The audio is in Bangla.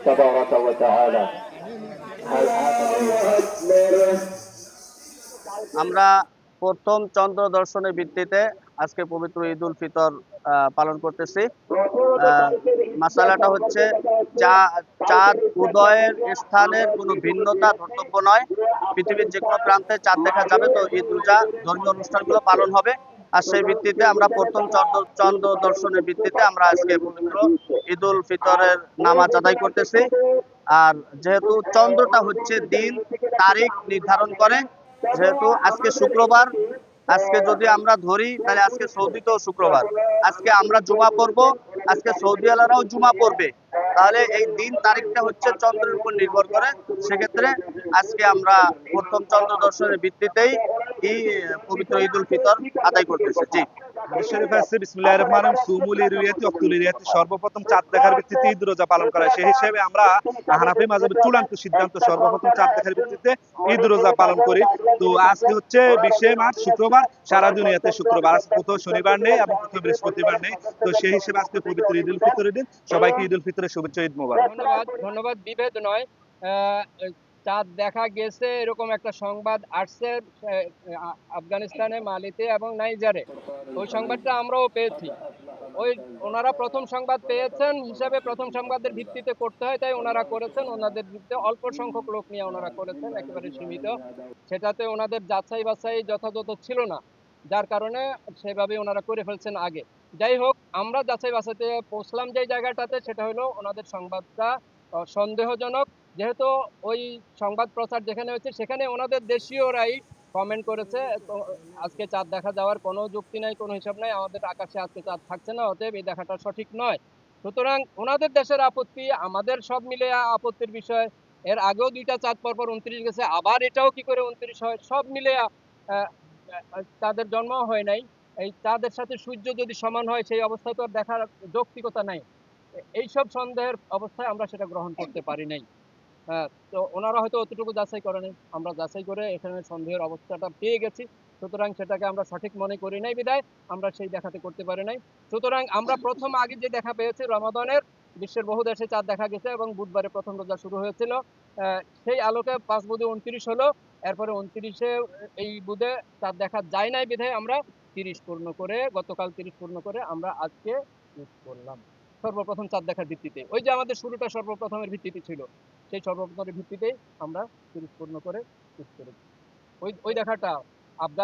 تبارك وتعالى. هل আমরা প্রথম চন্দ্র দর্শনের ভিত্তিতে আজকে পবিত্র ঈদ উল ফিতর পালন করতেছি। মাসালাটা হচ্ছে চাঁদ উদয়ের স্থানের কোনো ভিন্নতা ধর্তব্য নয়। পৃথিবীর যে কোনো প্রান্তে চাঁদ দেখা যাবে, তো ঈদ রোজা ধর্মীয় অনুষ্ঠানগুলো পালন হবে। আর সেই ভিত্তিতে আমরা প্রথম চন্দ্র দর্শনের ভিত্তিতে আমরা আজকে পবিত্র ঈদ উল ফিতরের নামাজ আদায় করতেছি। আর যেহেতু চন্দ্রটা হচ্ছে দিন তারিখ নির্ধারণ করে, যেহেতু আজকে শুক্রবার, আজকে যদি আমরা ধরি তাহলে আজকে সৌদিতেও শুক্রবার, আজকে আমরা জুমা পড়ব, আজকে সৌদি আলারাও জুমা পড়বে, তাহলে এই দিন তারিখটা হচ্ছে চন্দ্রের উপর নির্ভর করে। সেক্ষেত্রে আজকে আমরা প্রথম চন্দ্র দর্শনের ভিত্তিতেই এই পবিত্র ঈদ উল ফিতর আদায় করতেছি। জি, হাদিস শরীফে আছে বিসমিল্লাহির রহমানির রহিম সুমুল ইরুয়াতি ওয়াক্তুল ইরুয়াতি, সর্বপ্রথম চাঁদ দেখার ভিত্তিতে ঈদ রোজা পালন করা হয়। সেই হিসেবে আমরা হানাফি মাযহাবের চূড়ান্ত সিদ্ধান্ত সর্বপ্রথম চাঁদ দেখার ভিত্তিতে ঈদ রোজা পালন করি। তো আজকে হচ্ছে 20 মার্চ শুক্রবার, সারা দুনিয়াতে শুক্রবার, আজকে কোথাও শনিবার নেই এবং কোথাও বৃহস্পতিবার নেই। তো সেই হিসেবে আজকে পবিত্র ঈদ উল ফিতরের দিন। সবাইকে ঈদ উল ফিতরের শুভেচ্ছা, ঈদ মোবারক। ধন্যবাদ। বিভেদ নয়, চাঁদ দেখা গেছে এরকম একটা সংবাদ আসছে আফগানিস্তানে, মালিতে এবং নাইজারে। ওই সংবাদটা আমরাও পেয়েছি। ওই ওনারা প্রথম সংবাদ পেয়েছেন হিসাবে প্রথম সংবাদের ভিত্তিতে করতে হয়, তাই ওনারা করেছেন। ওনাদের ভিত্তিতে অল্প সংখ্যক লোক নিয়ে ওনারা করেছেন, একেবারে সীমিত। সেটাতে ওনাদের যাচাই বাছাই যথাযথ ছিল না, যার কারণে সেভাবে ওনারা করে ফেলছেন আগে। যাই হোক, আমরা যাচাই বাছাইতে পৌঁছলাম যে জায়গাটাতে, সেটা হলো ওনাদের সংবাদটা সন্দেহজনক। যেহেতু ওই সংবাদ প্রচার যেখানে হচ্ছে সেখানে ওনাদের দেশীয়রাই কমেন্ট করেছে, তো আজকে চাঁদ দেখা যাওয়ার কোনো যুক্তি নাই, কোনো হিসাব নাই, আমাদের আকাশে আজকে চাঁদ থাকছে না, অতএব এই দেখাটা সঠিক নয়। সুতরাং ওনাদের দেশের আপত্তি, আমাদের সব মিলে আপত্তির বিষয়। এর আগেও 2টা চাঁদ পরপর 29 গেছে, আবার এটাও কি করে 29 হয়? সব মিলে চাঁদের জন্ম হয় নাই। এই চাঁদের সাথে সূর্য যদি সমান হয়, সেই অবস্থায় তো আর দেখার যৌক্তিকতা নাই। এইসব সন্দেহের অবস্থায় আমরা সেটা গ্রহণ করতে পারি নাই। তো ওনারা হয়তো অতটুকু যাচাই করেনি, আমরা যাচাই করে এখানে সন্দেহের অবস্থাটা পেয়ে গেছি। সুতরাং সেটাকে আমরা সঠিক মনে করি নাই বিধায় আমরা সেই দেখাতে করতে পারি নাই। সুতরাং আমরা প্রথম আগে যে দেখা পেয়েছি রমাদানের, বিশ্বের বহু দেশে চাঁদ দেখা গেছে এবং বুধবারে প্রথম রোজা শুরু হয়েছিল। সেই আলোকে 5 বুধে 29 হলো, এরপরে 29-এ এই বুধে চাঁদ দেখা যায় নাই বিধায় আমরা 30 পূর্ণ করে, গতকাল 30 পূর্ণ করে আমরা আজকে ঈদ করলাম সর্বপ্রথম চাঁদ দেখার ভিত্তিতে। ওই যে আমাদের শুরুটা সর্বপ্রথমের ভিত্তিতে ছিল, সেই সর্বপ্রথমের ভিত্তিতেই আমরা 30 পূর্ণ করে ঈদ করেছি। ওই ওই দেখাটা আফগান